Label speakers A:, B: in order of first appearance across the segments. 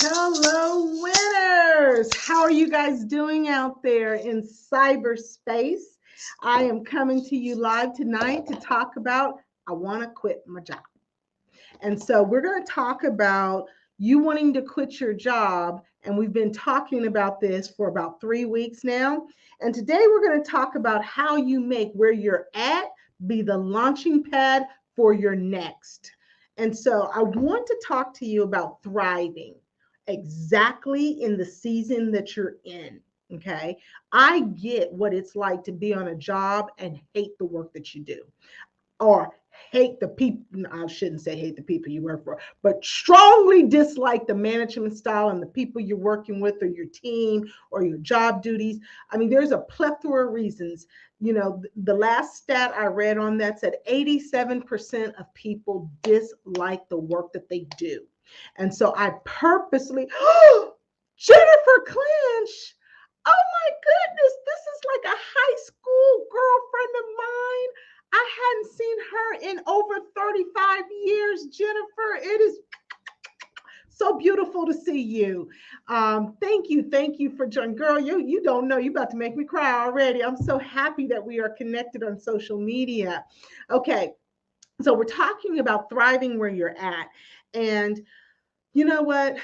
A: Hello, winners. How are you guys doing out there in cyberspace? I am coming to you live tonight to talk about I want to quit my job. And so we're going to talk about you wanting to quit your job. And we've been talking about this for about 3 weeks now. And today we're going to talk about how you make where you're at be the launching pad for your next. And so I want to talk to you about thriving exactly in the season that you're in. Okay. I get what it's like to be on a job and hate the work that you do, or hate the people. I shouldn't say hate the people you work for, but strongly dislike the management style and the people you're working with, or your team, or your job duties. I mean, there's a plethora of reasons. The last stat I read on that said 87% of people dislike the work that they do. And so I purposely, Jennifer Clinch. Oh my goodness, this is like a high school girlfriend of mine. I hadn't seen her in over 35 years, Jennifer. It is so beautiful to see you. Thank you for joining. Girl, you don't know. You're about to make me cry already. I'm so happy that we are connected on social media. Okay, so we're talking about thriving where you're at. And you know what?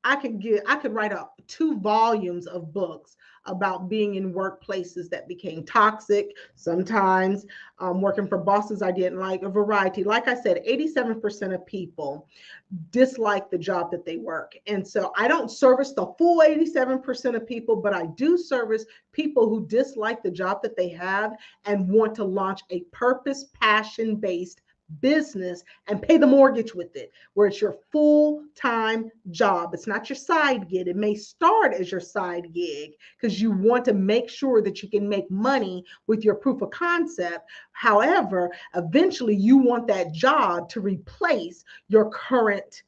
A: I could write up 2 volumes of books about being in workplaces that became toxic, sometimes working for bosses I didn't like, a variety. Like I said, 87% of people dislike the job that they work. And so I don't service the full 87% of people, but I do service people who dislike the job that they have and want to launch a purpose, passion-based business and pay the mortgage with it, where it's your full-time job. It's not your side gig. It may start as your side gig because you want to make sure that you can make money with your proof of concept. However, eventually you want that job to replace your current,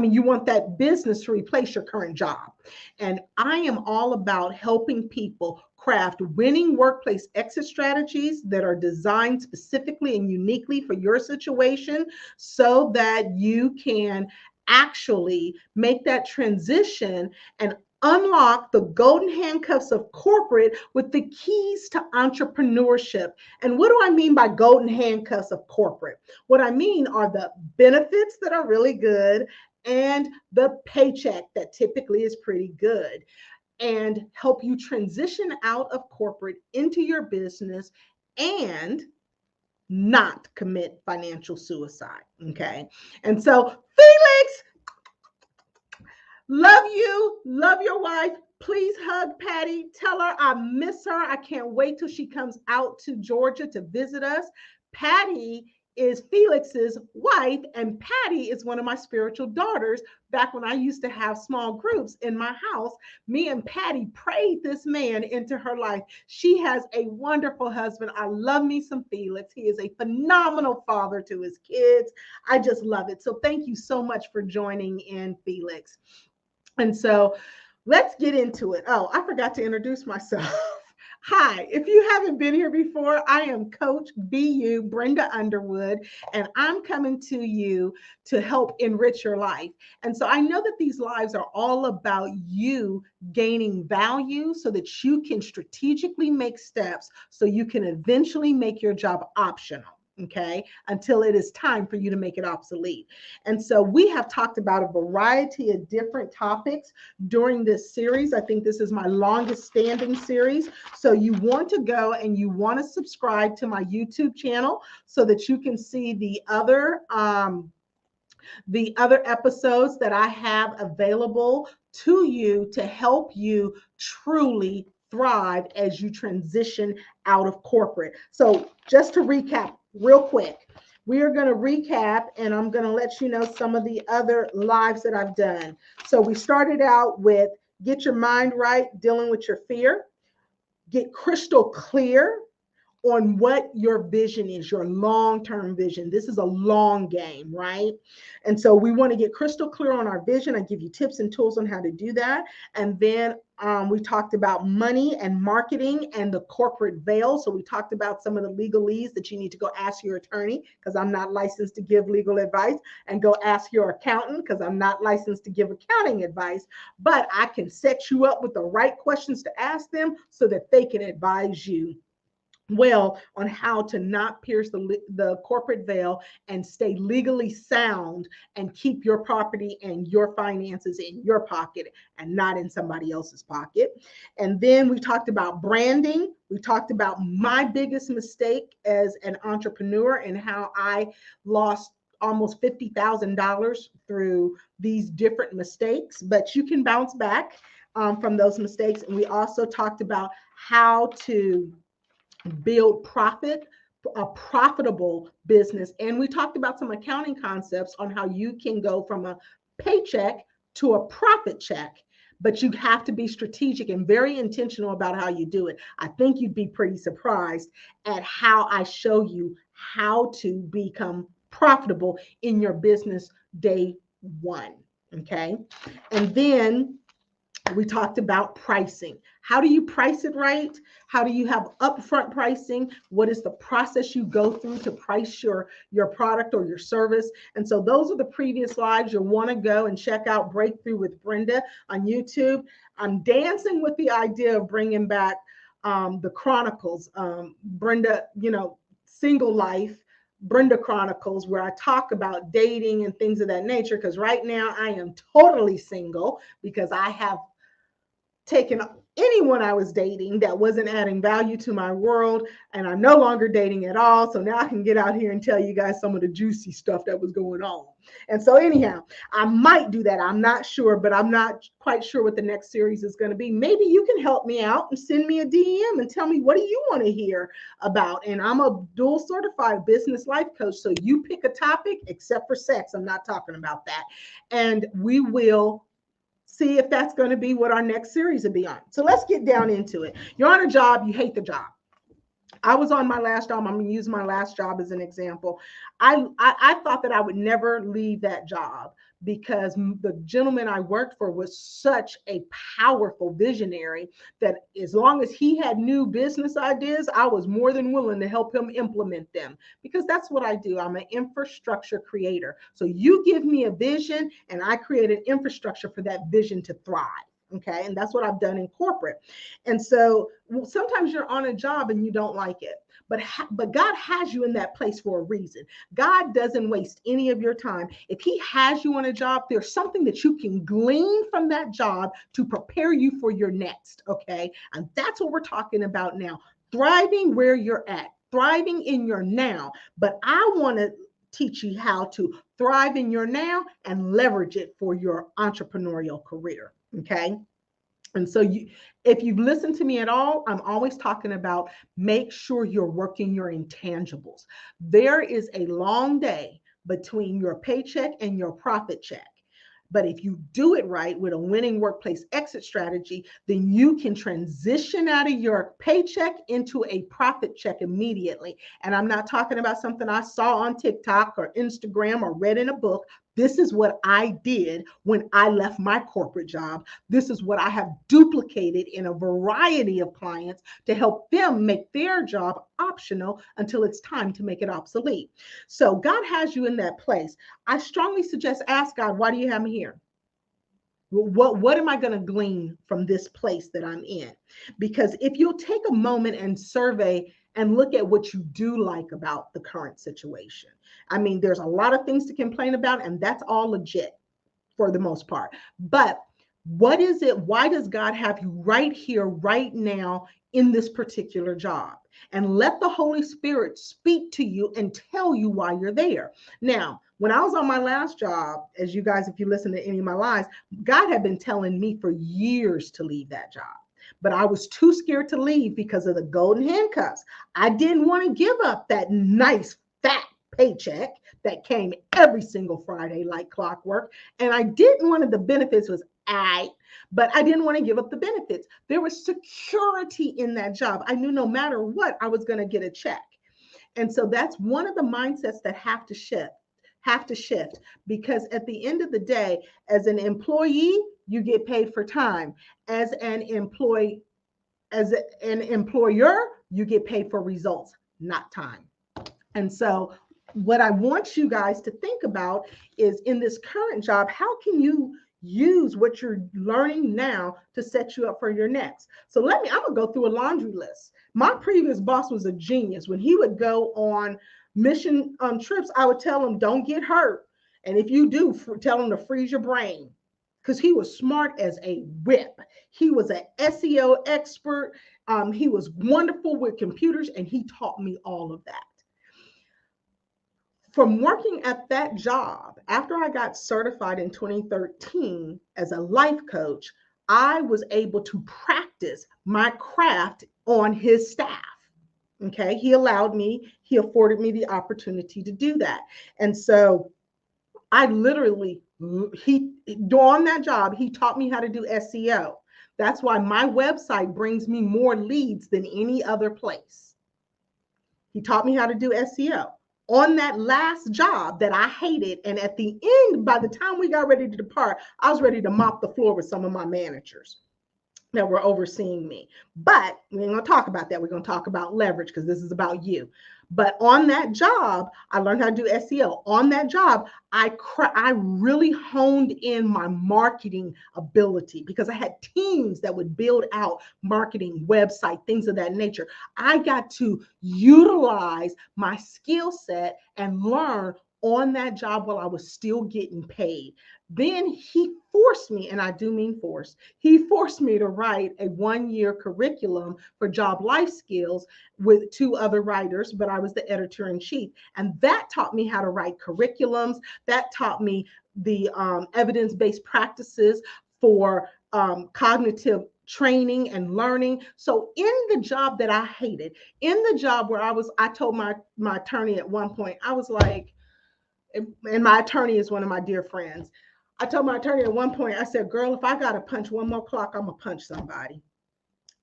A: you want that business to replace your current job. And I am all about helping people craft winning workplace exit strategies that are designed specifically and uniquely for your situation so that you can actually make that transition and unlock the golden handcuffs of corporate with the keys to entrepreneurship. And what do I mean by golden handcuffs of corporate? What I mean are the benefits that are really good and the paycheck that typically is pretty good, and help you transition out of corporate into your business and not commit financial suicide. Okay. And so, Felix, love you, love your wife. Please hug Patty. Tell her I miss her. I can't wait till she comes out to Georgia to visit us. Patty is Felix's wife, and Patty is one of my spiritual daughters. Back when I used to have small groups in my house, me and Patty prayed this man into her life. She has a wonderful husband. I love me some Felix. He is a phenomenal father to his kids. I just love it. So thank you so much for joining in, Felix. And so let's get into it. Oh, I forgot to introduce myself. Hi, if you haven't been here before, I am Coach BU Brenda Underwood, and I'm coming to you to help enrich your life. And so I know that these lives are all about you gaining value so that you can strategically make steps so you can eventually make your job optional. Okay, until it is time for you to make it obsolete. And so we have talked about a variety of different topics during this series. I think this is my longest standing series. So you want to go and you want to subscribe to my YouTube channel so that you can see the other episodes that I have available to you to help you truly thrive as you transition out of corporate. So just to recap real quick, we are going to recap, and I'm going to let you know some of the other lives that I've done. So we started out with get your mind right, dealing with your fear, get crystal clear on what your vision is, your long-term vision. This is a long game, right? And so we want to get crystal clear on our vision. I give you tips and tools on how to do that. And then we talked about money and marketing and the corporate veil. So we talked about some of the legalese that you need to go ask your attorney, because I'm not licensed to give legal advice, and go ask your accountant, because I'm not licensed to give accounting advice. But I can set you up with the right questions to ask them so that they can advise you well on how to not pierce the corporate veil and stay legally sound and keep your property and your finances in your pocket and not in somebody else's pocket. And then we talked about branding. We talked about my biggest mistake as an entrepreneur and how I lost almost $50,000 through these different mistakes, but you can bounce back from those mistakes. And we also talked about how to build a profitable business. And we talked about some accounting concepts on how you can go from a paycheck to a profit check, but you have to be strategic and very intentional about how you do it. I think you'd be pretty surprised at how I show you how to become profitable in your business day one. Okay. And then we talked about pricing. How do you price it right? How do you have upfront pricing? What is the process you go through to price your product or your service? And so those are the previous lives. You'll want to go and check out Breakthrough with Brenda on YouTube. I'm dancing with the idea of bringing back the Chronicles, Brenda, single life, Brenda Chronicles, where I talk about dating and things of that nature. Because right now I am totally single because I have taken anyone I was dating that wasn't adding value to my world, and I'm no longer dating at all. So now I can get out here and tell you guys some of the juicy stuff that was going on. And so anyhow, I might do that. I'm not sure, but I'm not quite sure what the next series is going to be. Maybe you can help me out and send me a DM and tell me, what do you want to hear about? And I'm a dual certified business life coach. So you pick a topic, except for sex. I'm not talking about that. And we will see if that's going to be what our next series will be on. So let's get down into it. You're on a job, you hate the job. I was on my last job. I'm going to use my last job as an example. I thought that I would never leave that job because the gentleman I worked for was such a powerful visionary that as long as he had new business ideas, I was more than willing to help him implement them, because that's what I do. I'm an infrastructure creator. So you give me a vision and I create an infrastructure for that vision to thrive. Okay. And that's what I've done in corporate. And so sometimes you're on a job and you don't like it, but God has you in that place for a reason. God doesn't waste any of your time. If he has you on a job, there's something that you can glean from that job to prepare you for your next. Okay. And that's what we're talking about now. Thriving where you're at, thriving in your now. But I want to teach you how to thrive in your now and leverage it for your entrepreneurial career. Okay. And so if you've listened to me at all, I'm always talking about make sure you're working your intangibles. There is a long day between your paycheck and your profit check. But if you do it right with a winning workplace exit strategy, then you can transition out of your paycheck into a profit check immediately. And I'm not talking about something I saw on TikTok or Instagram or read in a book. This is what I did when I left my corporate job. This is what I have duplicated in a variety of clients to help them make their job optional until it's time to make it obsolete. So God has you in that place. I strongly suggest ask God, why do you have me here? What am I going to glean from this place that I'm in? Because if you'll take a moment and survey and look at what you do like about the current situation. I mean, there's a lot of things to complain about, and that's all legit for the most part. But what is it? Why does God have you right here, right now, in this particular job? And let the Holy Spirit speak to you and tell you why you're there. Now, when I was on my last job, as you guys, if you listen to any of my lives, God had been telling me for years to leave that job. But I was too scared to leave because of the golden handcuffs. I didn't want to give up that nice fat paycheck that came every single Friday like clockwork. And I didn't. One of the benefits was But I didn't want to give up the benefits. There was security in that job. I knew no matter what, I was going to get a check. And so that's one of the mindsets that have to shift, because at the end of the day, as an employee, you get paid for time. As an employee, as an employer, you get paid for results, not time. And so what I want you guys to think about is, in this current job, how can you use what you're learning now to set you up for your next? So I'm gonna go through a laundry list. My previous boss was a genius. When he would go on mission trips, I would tell him, don't get hurt. And if you do, tell him to freeze your brain, because he was smart as a whip. He was an SEO expert. He was wonderful with computers, and he taught me all of that. From working at that job, after I got certified in 2013 as a life coach, I was able to practice my craft on his staff. Okay, he afforded me the opportunity to do that. And so I literally, on that job, he taught me how to do SEO. That's why my website brings me more leads than any other place. He taught me how to do SEO on that last job that I hated. And at the end, by the time we got ready to depart, I was ready to mop the floor with some of my managers that were overseeing me. But we ain't gonna talk about that. We're gonna talk about leverage, because this is about you. But on that job, I learned how to do SEO. On that job, I really honed in my marketing ability, because I had teams that would build out marketing, website, things of that nature. I got to utilize my skill set and learn on that job while I was still getting paid. Then he forced me, and I do mean force, he forced me to write a 1-year curriculum for job life skills with 2 other writers, but I was the editor in chief. And that taught me how to write curriculums. That taught me the evidence-based practices for cognitive training and learning. So in the job that I hated, in the job where I told my attorney at one point, I was like, and my attorney is one of my dear friends. I told my attorney at one point, I said, girl, if I got to punch one more clock, I'm going to punch somebody.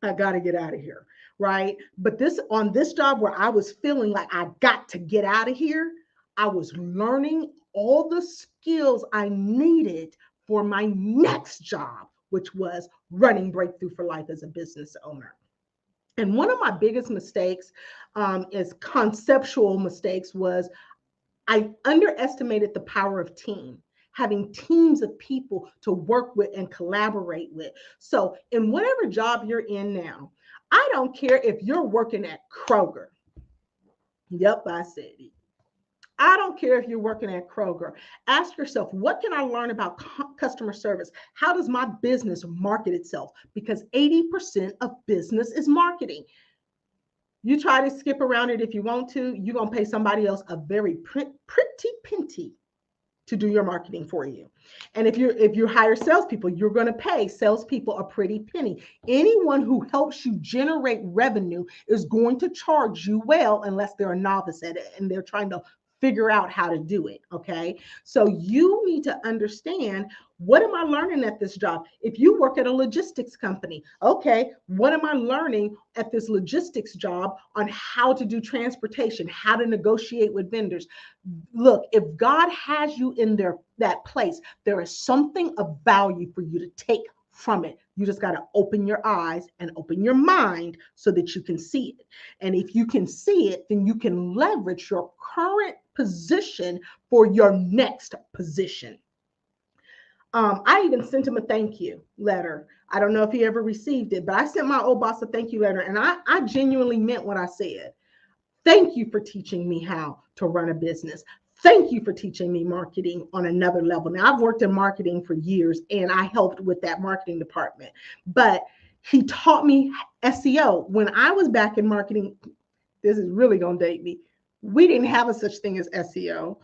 A: I got to get out of here. Right. But on this job where I was feeling like I got to get out of here, I was learning all the skills I needed for my next job, which was running Breakthrough for Life as a business owner. And one of my biggest mistakes is conceptual mistakes was I underestimated the power of team, having teams of people to work with and collaborate with. So in whatever job you're in now, I don't care if you're working at Kroger. Yep, I said it. I don't care if you're working at Kroger. Ask yourself, what can I learn about customer service? How does my business market itself? Because 80% of business is marketing. You try to skip around it if you want to, you're going to pay somebody else a very pretty penny to do your marketing for you. And if you hire salespeople, you're going to pay salespeople a pretty penny. Anyone who helps you generate revenue is going to charge you well, unless they're a novice at it and they're trying to figure out how to do it. Okay. So you need to understand, what am I learning at this job? If you work at a logistics company, okay, what am I learning at this logistics job on how to do transportation, how to negotiate with vendors? Look, if God has you in that place, there is something of value for you to take from it. You just got to open your eyes and open your mind so that you can see it. And if you can see it, then you can leverage your current position for your next position. I even sent him a thank you letter. I don't know if he ever received it, but I sent my old boss a thank you letter, and I genuinely meant what I said. Thank you for teaching me how to run a business. Thank you for teaching me marketing on another level. Now, I've worked in marketing for years, and I helped with that marketing department. But he taught me SEO. When I was back in marketing, this is really going to date me, we didn't have a such thing as SEO.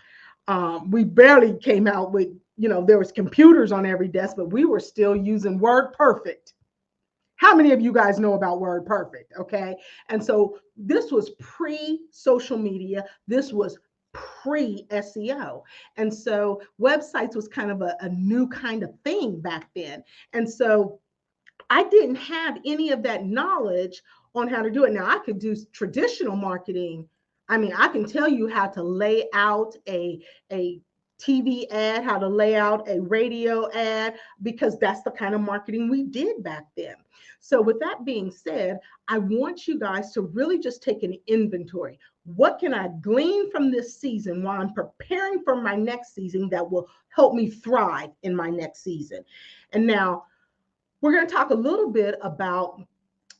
A: We barely came out with, there was computers on every desk, but we were still using WordPerfect. How many of you guys know about WordPerfect? Okay. And so this was pre-social media. This was pre-SEO. And so websites was kind of a new kind of thing back then. And so I didn't have any of that knowledge on how to do it. Now I could do traditional marketing. I mean, I can tell you how to lay out a TV ad, how to lay out a radio ad, because that's the kind of marketing we did back then. So with that being said, I want you guys to really just take an inventory. What can I glean from this season while I'm preparing for my next season that will help me thrive in my next season? And now we're going to talk a little bit about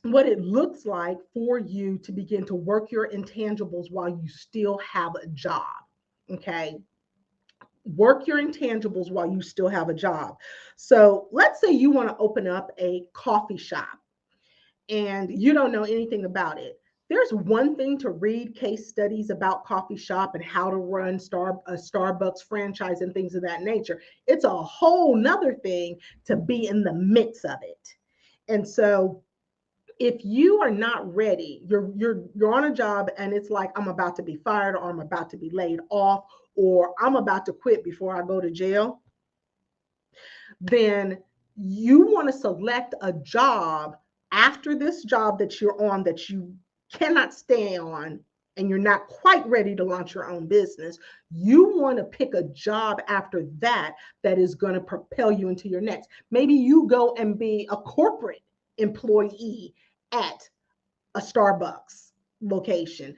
A: what it looks like for you to begin to work your intangibles while you still have a job. Okay. Work your intangibles while you still have a job. So let's say you want to open up a coffee shop and you don't know anything about it. There's one thing to read case studies about coffee shop and how to run a Starbucks franchise and things of that nature. It's a whole nother thing to be in the midst of it. And so if you are not ready, you're on a job and it's like I'm about to be fired or I'm about to be laid off or I'm about to quit before I go to jail, then you want to select a job after this job that you're on that you cannot stay on and you're not quite ready to launch your own business. You want to pick a job after that that is going to propel you into your next. Maybe you go and be a corporate employee at a Starbucks location.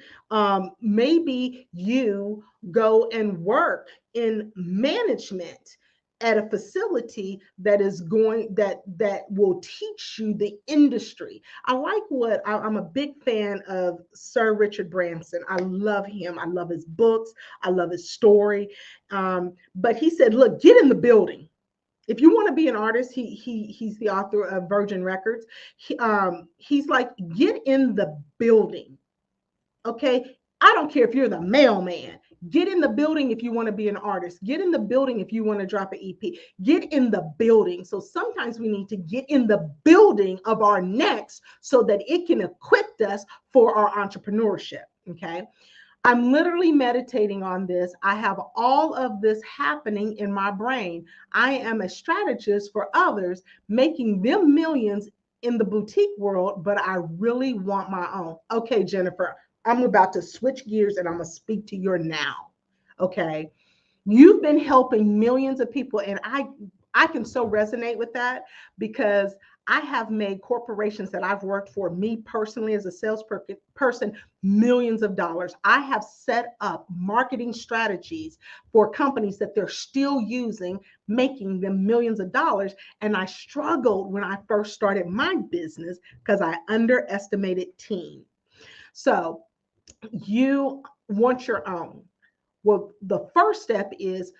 A: Maybe you go and work in management at a facility that is going that will teach you the industry. I like I'm a big fan of Sir Richard Branson. I love him. I love his books. I love his story. But he said, look, get in the building. If you want to be an artist, he's the author of Virgin Records. He's like, get in the building. Okay. I don't care if you're the mailman. Get in the building if you want to be an artist. Get in the building if you want to drop an EP. Get in the building. So sometimes we need to get in the building of our next so that it can equip us for our entrepreneurship. Okay. I'm literally meditating on this. I have all of this happening in my brain. I am a strategist for others, making them millions in the boutique world, but I really want my own. Okay, Jennifer, I'm about to switch gears and I'm going to speak to your now. Okay. You've been helping millions of people, and I can so resonate with that because I have made corporations that I've worked for, me personally as a salesperson, millions of dollars. I have set up marketing strategies for companies that they're still using, making them millions of dollars. And I struggled when I first started my business because I underestimated team. So you want your own. Well, the first step is,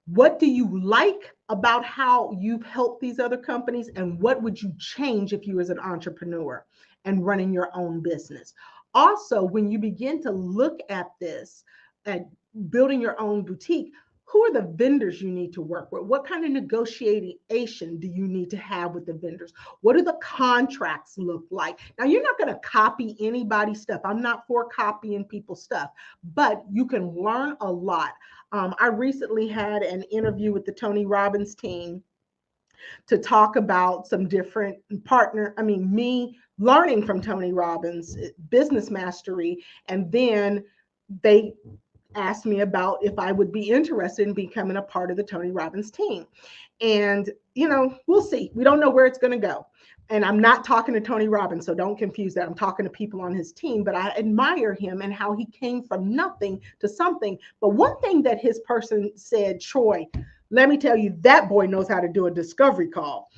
A: what do you like about how you've helped these other companies? And what would you change if you was an entrepreneur and running your own business? Also, when you begin to look at this, at building your own boutique, who are the vendors you need to work with? What kind of negotiation do you need to have with the vendors? What do the contracts look like? Now, you're not going to copy anybody's stuff. I'm not for copying people's stuff, but you can learn a lot. I recently had an interview with the Tony Robbins team to talk about some different me learning from Tony Robbins business mastery. And then they asked me about if I would be interested in becoming a part of the Tony Robbins team. And, we'll see. We don't know where it's going to go. And I'm not talking to Tony Robbins, so don't confuse that. I'm talking to people on his team, but I admire him and how he came from nothing to something. But one thing that his person said, Troy, let me tell you, that boy knows how to do a discovery call.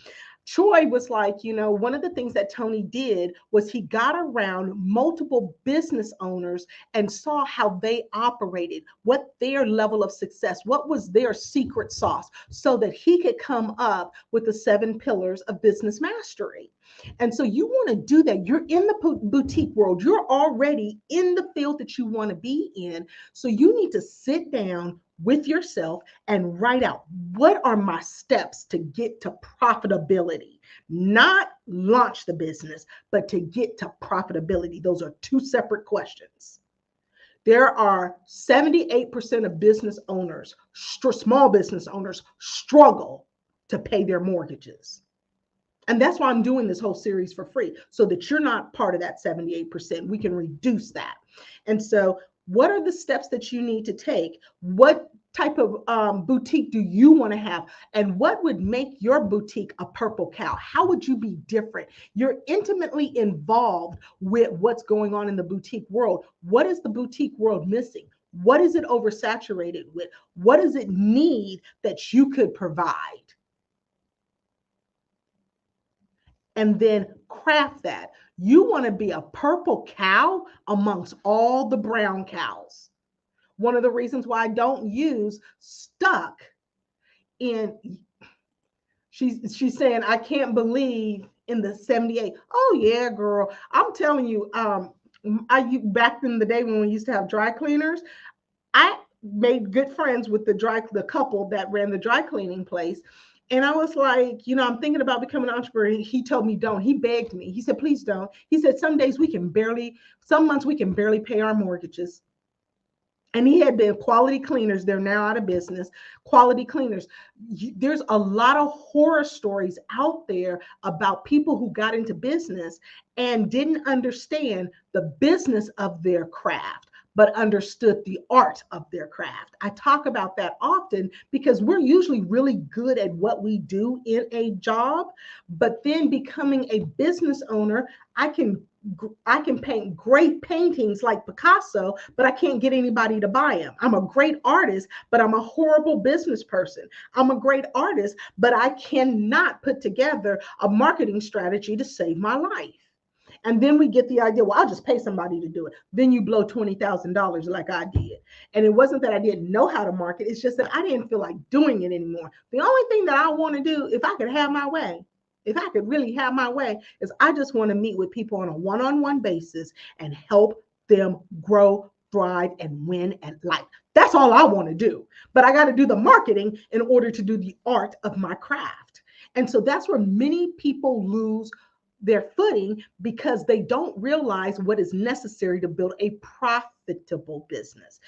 A: Troy was like, one of the things that Tony did was he got around multiple business owners and saw how they operated, what their level of success, what was their secret sauce, so that he could come up with the 7 pillars of business mastery. And so you want to do that. You're in the boutique world. You're already in the field that you want to be in. So you need to sit down with yourself and write out, what are my steps to get to profitability? Not launch the business, but to get to profitability. Those are 2 separate questions. There are 78% of business owners, small business owners, struggle to pay their mortgages. And that's why I'm doing this whole series for free, so that you're not part of that 78%. We can reduce that. And so, what are the steps that you need to take? What type of boutique do you want to have? And what would make your boutique a purple cow? How would you be different? You're intimately involved with what's going on in the boutique world. What is the boutique world missing? What is it oversaturated with? What does it need that you could provide? And then craft that. You want to be a purple cow amongst all the brown cows. One of the reasons why I don't use stuck in, she's saying, I can't believe in the 78. Oh yeah, girl. I'm telling you, back in the day when we used to have dry cleaners, I made good friends with the couple that ran the dry cleaning place. And I was like, I'm thinking about becoming an entrepreneur. He told me don't. He begged me. He said, please don't. He said, some months we can barely pay our mortgages. And he had been quality cleaners. They're now out of business. Quality cleaners. There's a lot of horror stories out there about people who got into business and didn't understand the business of their craft, but understood the art of their craft. I talk about that often because we're usually really good at what we do in a job, but then becoming a business owner, I can paint great paintings like Picasso, but I can't get anybody to buy them. I'm a great artist, but I'm a horrible business person. I'm a great artist, but I cannot put together a marketing strategy to save my life. And then we get the idea, well, I'll just pay somebody to do it. Then you blow $20,000 like I did. And it wasn't that I didn't know how to market. It's just that I didn't feel like doing it anymore. The only thing that I want to do, if I could have my way, if I could really have my way, is I just want to meet with people on a one-on-one basis and help them grow, thrive, and win at life. That's all I want to do. But I got to do the marketing in order to do the art of my craft. And so that's where many people lose their footing because they don't realize what is necessary to build a profitable business.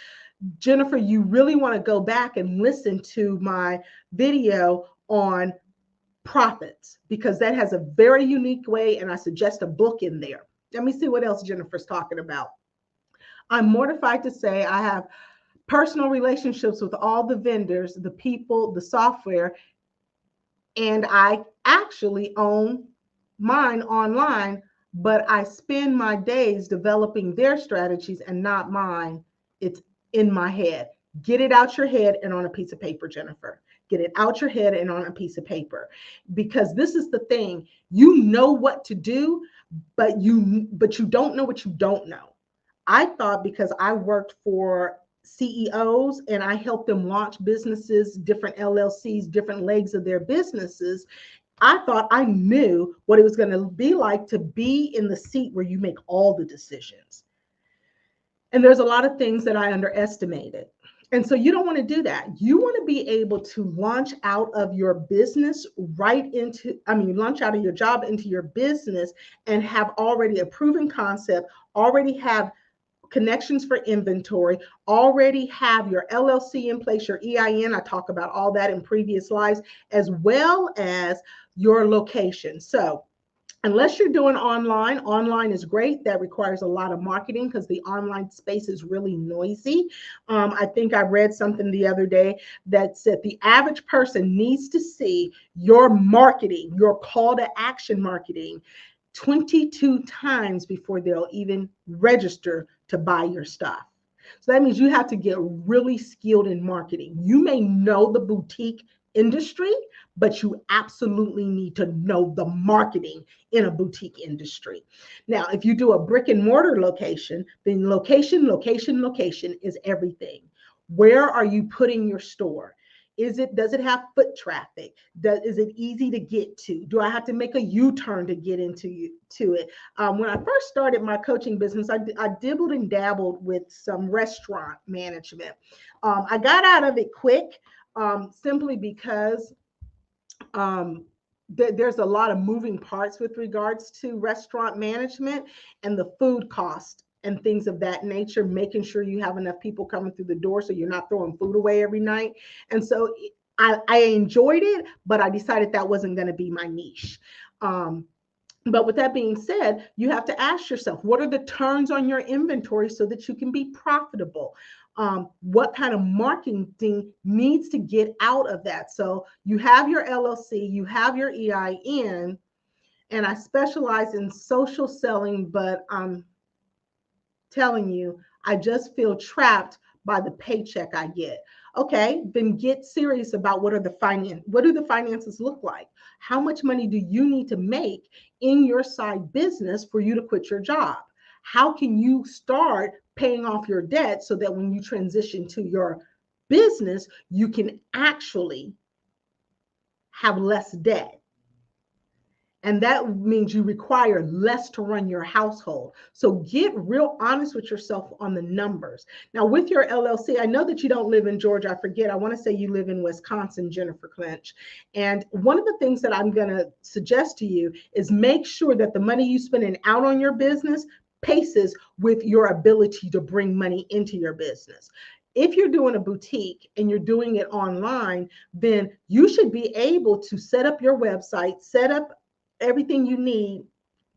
A: Jennifer, you really want to go back and listen to my video on profits because that has a very unique way, and I suggest a book in there. Let me see what else Jennifer's talking about. I'm mortified to say I have personal relationships with all the vendors, the people, the software, and I actually own mine online, but I spend my days developing their strategies and not mine. It's in my head. Get it out your head and on a piece of paper, Jennifer. Get it out your head and on a piece of paper. Because this is the thing. You know what to do, but you don't know what you don't know. I thought because I worked for CEOs and I helped them launch businesses, different LLCs, different legs of their businesses, I thought I knew what it was going to be like to be in the seat where you make all the decisions. And there's a lot of things that I underestimated. And so you don't want to do that. You want to be able to launch out of your business launch out of your job into your business and have already a proven concept, already have connections for inventory, already have your LLC in place, your EIN. I talk about all that in previous lives, as well as your location. So unless you're doing online is great. That requires a lot of marketing because the online space is really noisy. I think I read something the other day that said the average person needs to see your marketing, your call to action marketing, 22 times before they'll even register to buy your stuff. So that means you have to get really skilled in marketing. You may know the boutique industry, but you absolutely need to know the marketing in a boutique industry. Now, if you do a brick and mortar location, then location is everything. Where are you putting your store? Does it have foot traffic? Is it easy to get to? Do I have to make a U-turn to get to it? When I first started my coaching business, I dibbled and dabbled with some restaurant management. I got out of it quick simply because there's a lot of moving parts with regards to restaurant management, and the food cost and things of that nature, making sure you have enough people coming through the door so you're not throwing food away every night. And so I enjoyed it, but I decided that wasn't going to be my niche. But with that being said, you have to ask yourself, what are the turns on your inventory so that you can be profitable? What kind of marketing needs to get out of that? So you have your LLC, you have your EIN, and I specialize in social selling, but I'm telling you, I just feel trapped by the paycheck I get. Okay, then get serious about what do the finances look like? How much money do you need to make in your side business for you to quit your job? How can you start paying off your debt so that when you transition to your business, you can actually have less debt? And that means you require less to run your household. So get real honest with yourself on the numbers. Now, with your LLC, I know that you don't live in Georgia. I forget. I want to say you live in Wisconsin, Jennifer Clinch. And one of the things that I'm going to suggest to you is make sure that the money you spending out on your business paces with your ability to bring money into your business. If you're doing a boutique and you're doing it online, then you should be able to set up your website, set up everything you need,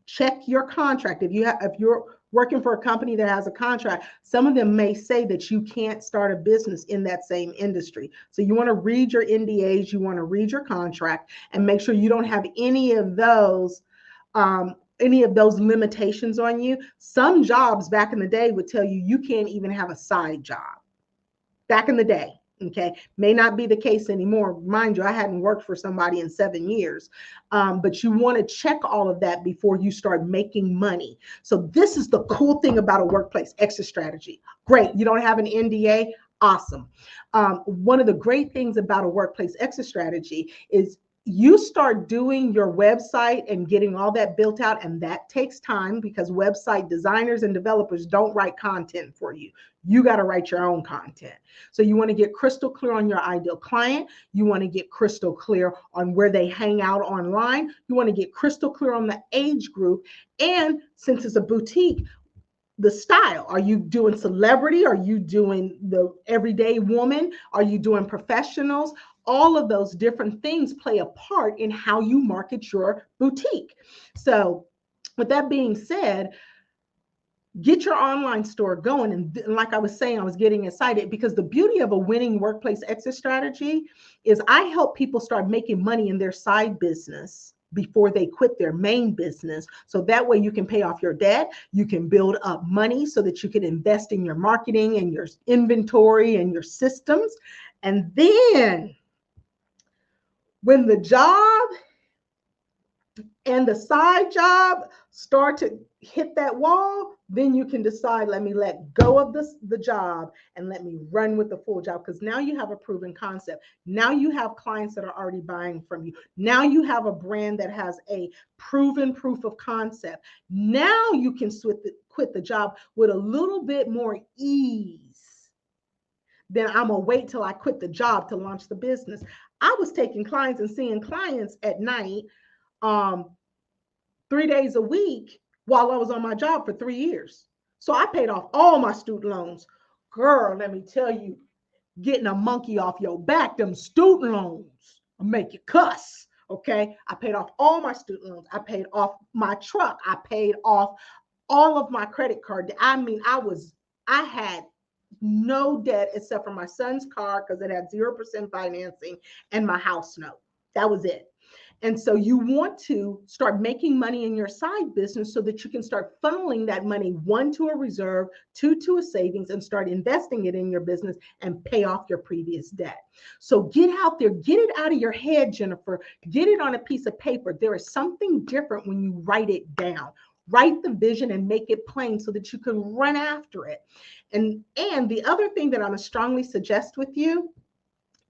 A: check your contract. If you're working for a company that has a contract, some of them may say that you can't start a business in that same industry. So you want to read your NDAs, you want to read your contract, and make sure you don't have any of those limitations on you. Some jobs back in the day would tell you you can't even have a side job. Back in the day. Okay, may not be the case anymore. Mind you, I hadn't worked for somebody in 7 years, but you want to check all of that before you start making money. So this is the cool thing about a workplace exit strategy. Great, you don't have an NDA, awesome. One of the great things about a workplace exit strategy is you start doing your website and getting all that built out, and that takes time because website designers and developers don't write content for you. You got to write your own content. So you want to get crystal clear on your ideal client. You want to get crystal clear on where they hang out online. You want to get crystal clear on the age group. And since it's a boutique, the style. Are you doing celebrity? Are you doing the everyday woman? Are you doing professionals? All of those different things play a part in how you market your boutique. So with that being said, get your online store going. And like I was saying, I was getting excited because the beauty of a winning workplace exit strategy is I help people start making money in their side business before they quit their main business. So that way you can pay off your debt, you can build up money so that you can invest in your marketing and your inventory and your systems. And then when the job and the side job start to hit that wall, then you can decide, let me let go of the job and let me run with the full job, because now you have a proven concept. Now you have clients that are already buying from you. Now you have a brand that has a proven proof of concept. Now you can quit the job with a little bit more ease than I'm gonna wait till I quit the job to launch the business. I was taking clients and seeing clients at night 3 days a week while I was on my job for 3 years. So I paid off all my student loans. Girl, let me tell you, getting a monkey off your back, them student loans will make you cuss. Okay. I paid off all my student loans. I paid off my truck. I paid off all of my credit card. I mean, I had no debt except for my son's car because it had 0% financing and my house note. That was it. And so you want to start making money in your side business so that you can start funneling that money, 1, to a reserve, 2, to a savings, and start investing it in your business and pay off your previous debt. So get out there, get it out of your head, Jennifer, get it on a piece of paper. There is something different when you write it down. Write the vision and make it plain so that you can run after it. And the other thing that I'm going to strongly suggest with you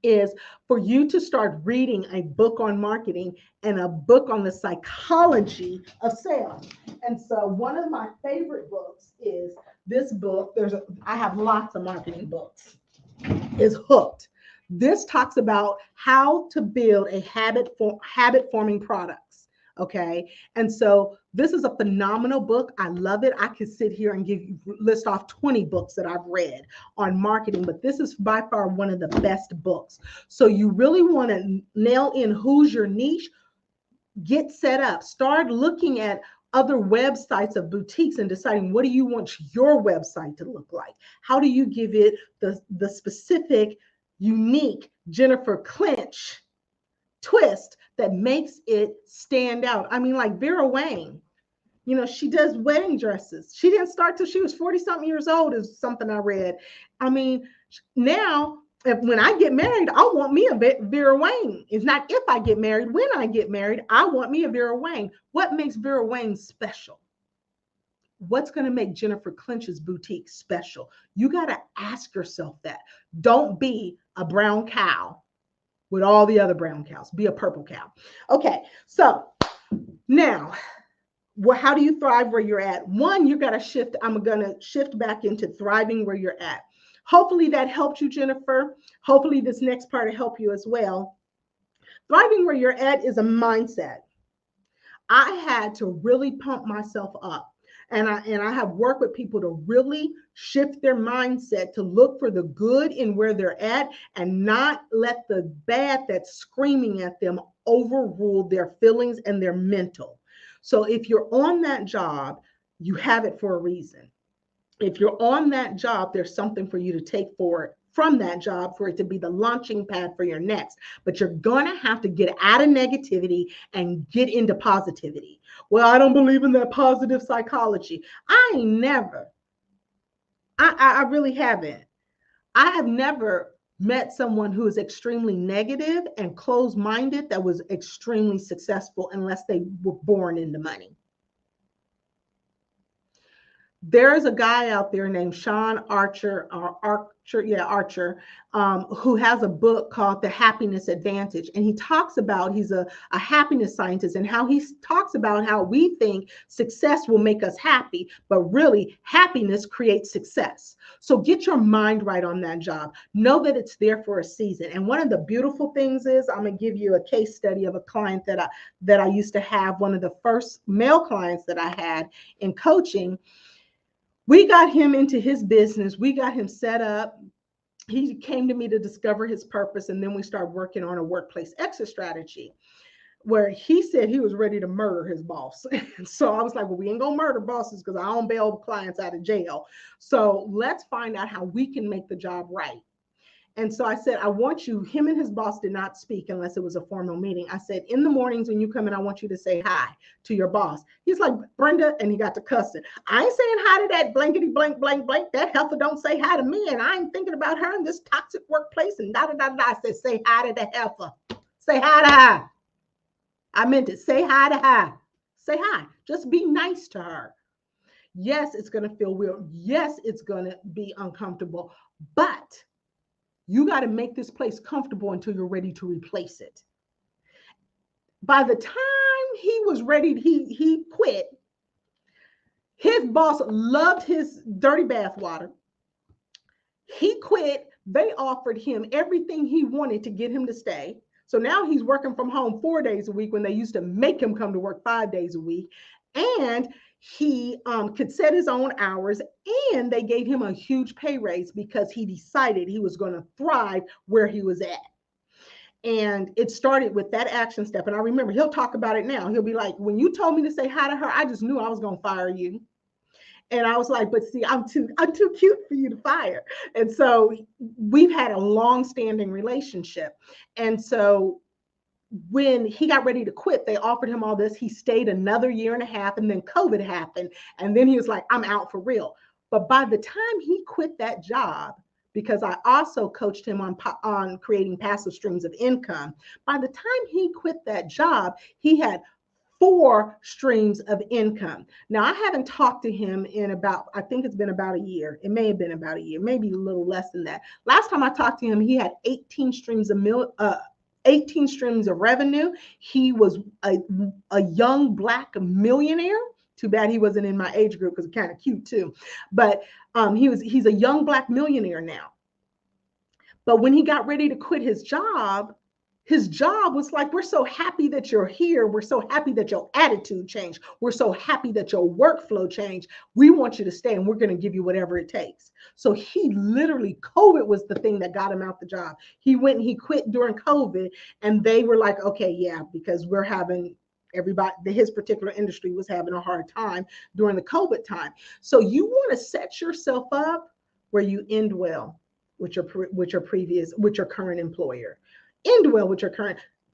A: is for you to start reading a book on marketing and a book on the psychology of sales. And so one of my favorite books is this book. I have lots of marketing books. Is Hooked. This talks about how to build a habit forming products. Okay. And so this is a phenomenal book. I love it. I could sit here and list off 20 books that I've read on marketing, but this is by far one of the best books. So you really want to nail in who's your niche, get set up, start looking at other websites of boutiques and deciding what do you want your website to look like? How do you give it the specific, unique Jennifer Clinch twist that makes it stand out? I mean, like Vera Wang, you know, she does wedding dresses. She didn't start till she was 40 something years old, is something I read. I mean, now, when I get married, I want me a Vera Wang. It's not if I get married. When I get married, I want me a Vera Wang. What makes Vera Wang special? What's going to make Jennifer Clinch's boutique special? You got to ask yourself that. Don't be a brown cow with all the other brown cows. Be a purple cow. Okay, so now, how do you thrive where you're at? One, you got to shift. I'm going to shift back into thriving where you're at. Hopefully that helped you, Jennifer. Hopefully this next part will help you as well. Thriving where you're at is a mindset. I had to really pump myself up. And I have worked with people to really shift their mindset to look for the good in where they're at and not let the bad that's screaming at them overrule their feelings and their mental. So if you're on that job, you have it for a reason. If you're on that job, there's something for you to take forward from that job for it to be the launching pad for your next. But you're going to have to get out of negativity and get into positivity. Well, I don't believe in that positive psychology. I really haven't. I have never met someone who is extremely negative and closed-minded that was extremely successful unless they were born into money. There's a guy out there named Sean Archer, who has a book called The Happiness Advantage. And he talks about, he's a happiness scientist, and how he talks about how we think success will make us happy, but really happiness creates success. So get your mind right on that job. Know that it's there for a season. And one of the beautiful things is, I'm going to give you a case study of a client that I used to have, one of the first male clients that I had in coaching. We got him into his business. We got him set up. He came to me to discover his purpose. And then we started working on a workplace exit strategy where he said he was ready to murder his boss. So I was like, well, we ain't gonna murder bosses because I don't bail clients out of jail. So let's find out how we can make the job right. And so I said, I want you, him and his boss did not speak unless it was a formal meeting. I said, in the mornings when you come in, I want you to say hi to your boss. He's like, Brenda, and he got to cussing. I ain't saying hi to that blankety blank, blank, blank. That heifer don't say hi to me. And I ain't thinking about her in this toxic workplace and da, da, da, da. I said, say hi to the heifer. Say hi to her. I meant it. Say hi to her. Say hi. Just be nice to her. Yes, it's going to feel weird. Yes, it's going to be uncomfortable. But you got to make this place comfortable until you're ready to replace it. By the time he was ready, he quit. His boss loved his dirty bath water. He quit. They offered him everything he wanted to get him to stay. So now he's working from home 4 days a week when they used to make him come to work 5 days a week. And he could set his own hours, and they gave him a huge pay raise because he decided he was going to thrive where he was at. And it started with that action step. And I remember he'll talk about it now. He'll be like, when you told me to say hi to her, I just knew I was going to fire you. And I was like, but see, I'm too cute for you to fire. And so we've had a long-standing relationship. And so when he got ready to quit, they offered him all this. He stayed another year and a half, and then COVID happened. And then he was like, I'm out for real. But by the time he quit that job, because I also coached him on creating passive streams of income, by the time he quit that job, he had 4 streams of income. Now, I haven't talked to him in about, I think it's been about a year. It may have been about a year, maybe a little less than that. Last time I talked to him, he had 18 streams of revenue. He was a young Black millionaire. Too bad he wasn't in my age group because kind of cute too. But he's a young Black millionaire now. But when he got ready to quit his job, His job was like, we're so happy that you're here. We're so happy that your attitude changed. We're so happy that your workflow changed. We want you to stay and we're going to give you whatever it takes. So he literally, COVID was the thing that got him out the job. He went and he quit during COVID, and they were like, okay, yeah, because we're having everybody, his particular industry was having a hard time during the COVID time. So you want to set yourself up where you end well with your current employer. End well with your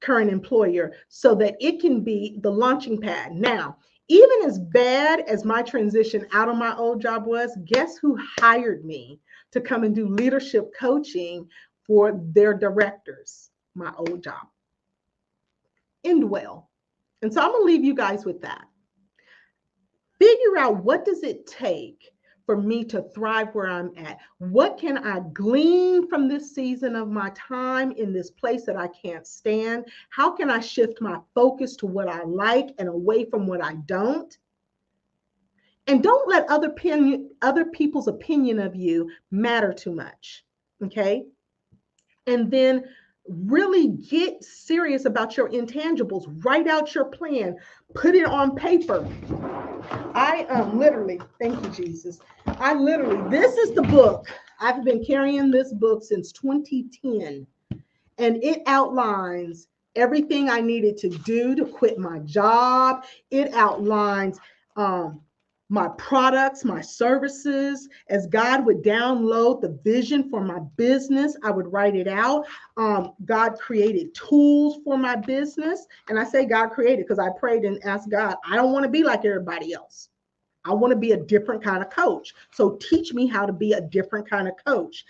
A: current employer so that it can be the launching pad. Now, even as bad as my transition out of my old job was, guess who hired me to come and do leadership coaching for their directors? My old job. End well. And so I'm going to leave you guys with that. Figure out, what does it take for me to thrive where I'm at? What can I glean from this season of my time in this place that I can't stand? How can I shift my focus to what I like and away from what I don't? And don't let other people's opinion of you matter too much, okay? And then really get serious about your intangibles. Write out your plan. Put it on paper. I literally, thank you, Jesus. This is the book. I've been carrying this book since 2010, and it outlines everything I needed to do to quit my job. It outlines my products, my services. As God would download the vision for my business, I would write it out. God created tools for my business. And I say God created because I prayed and asked God, I don't want to be like everybody else. I want to be a different kind of coach. So teach me how to be a different kind of coach.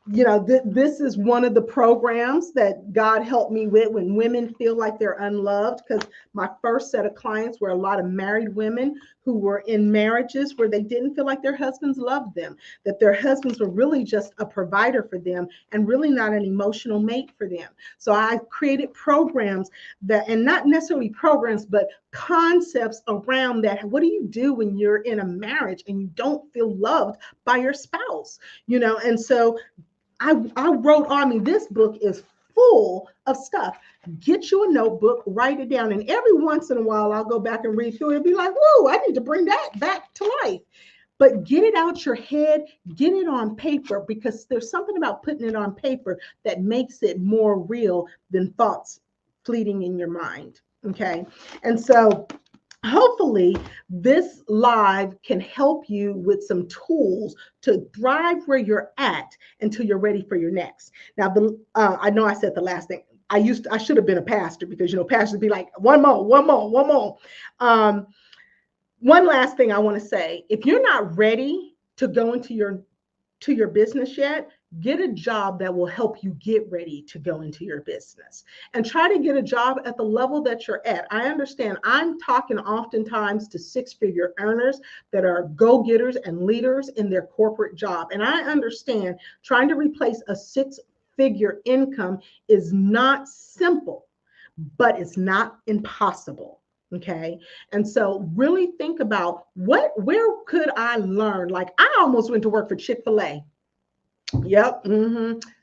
A: This is one of the programs that God helped me with when women feel like they're unloved, because my first set of clients were a lot of married women who were in marriages where they didn't feel like their husbands loved them, that their husbands were really just a provider for them and really not an emotional mate for them. So I created programs that, and not necessarily programs, but concepts around that. What do you do when you're in a marriage and you don't feel loved by your spouse? And so I wrote on me, this book is full of stuff. Get you a notebook, write it down. And every once in a while, I'll go back and read through it and be like, whoa, I need to bring that back to life. But get it out your head, get it on paper, because there's something about putting it on paper that makes it more real than thoughts fleeting in your mind. Okay. And so hopefully this live can help you with some tools to thrive where you're at until you're ready for your next. Now, I know I said the last thing. I should have been a pastor, because pastors be like, one more. One last thing I want to say: if you're not ready to go into your business yet, get a job that will help you get ready to go into your business, and try to get a job at the level that you're at. I understand I'm talking oftentimes to six-figure earners that are go-getters and leaders in their corporate job. And I understand trying to replace a six-figure income is not simple, but it's not impossible. Okay. And so really think about where could I learn? Like, I almost went to work for Chick-fil-A. Yep.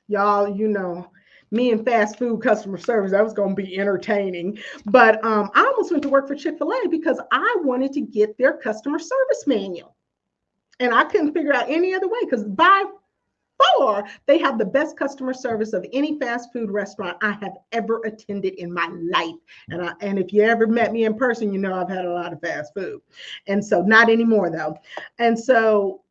A: Y'all, me and fast food customer service, that was going to be entertaining. But I almost went to work for Chick-fil-A because I wanted to get their customer service manual. And I couldn't figure out any other way, because by far, they have the best customer service of any fast food restaurant I have ever attended in my life. And if you ever met me in person, I've had a lot of fast food. And so not anymore, though. And so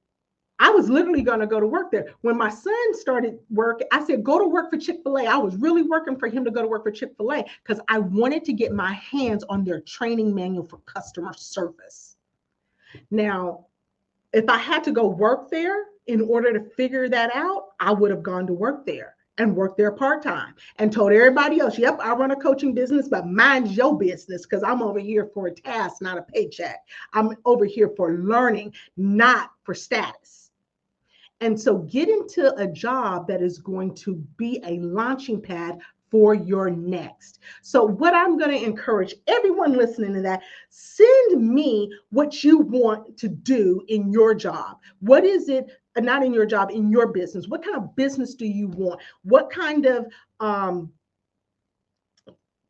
A: I was literally going to go to work there. When my son started work, I said, go to work for Chick-fil-A. I was really working for him to go to work for Chick-fil-A because I wanted to get my hands on their training manual for customer service. Now, if I had to go work there in order to figure that out, I would have gone to work there and worked there part-time and told everybody else, yep, I run a coaching business, but mind your business, because I'm over here for a task, not a paycheck. I'm over here for learning, not for status. And so get into a job that is going to be a launching pad for your next. So what I'm going to encourage everyone listening to that, send me what you want to do in your job. What is it, not in your job, in your business? What kind of business do you want? What kind of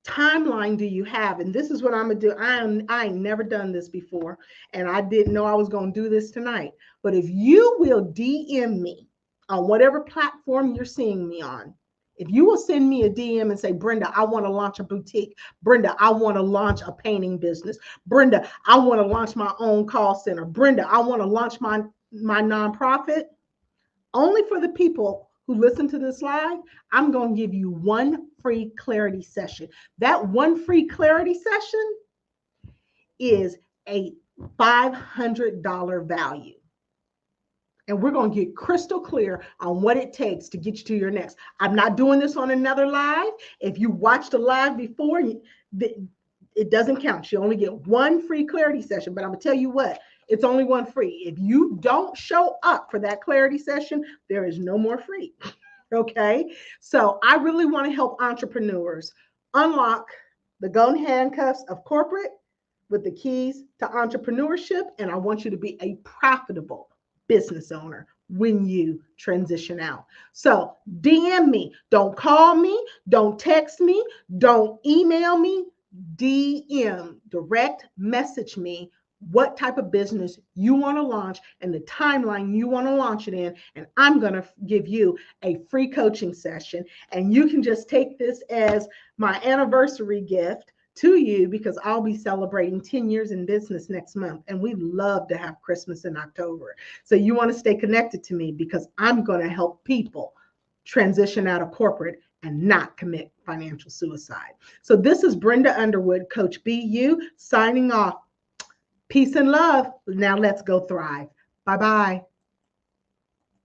A: timeline do you have? And this is what I'm gonna do. I ain't never done this before, and I didn't know I was gonna do this tonight. But if you will DM me on whatever platform you're seeing me on, if you will send me a DM and say, Brenda, I want to launch a boutique. Brenda, I want to launch a painting business. Brenda, I want to launch my own call center. Brenda, I want to launch my nonprofit. Only for the people who listen to this live, I'm going to give you one free clarity session. That one free clarity session is a $500 value. And we're going to get crystal clear on what it takes to get you to your next. I'm not doing this on another live. If you watched a live before, it doesn't count. You only get one free clarity session. But I'm going to tell you what, it's only one free. If you don't show up for that clarity session, there is no more free. Okay? So I really want to help entrepreneurs unlock the golden handcuffs of corporate with the keys to entrepreneurship. And I want you to be a profitable business owner when you transition out. So DM me. Don't call me. Don't text me. Don't email me. DM, direct message me what type of business you want to launch and the timeline you want to launch it in. And I'm going to give you a free coaching session. And you can just take this as my anniversary gift to you, because I'll be celebrating 10 years in business next month. And we love to have Christmas in October. So you want to stay connected to me, because I'm going to help people transition out of corporate and not commit financial suicide. So this is Brenda Underwood, Coach BU, signing off. Peace and love. Now let's go thrive. Bye-bye.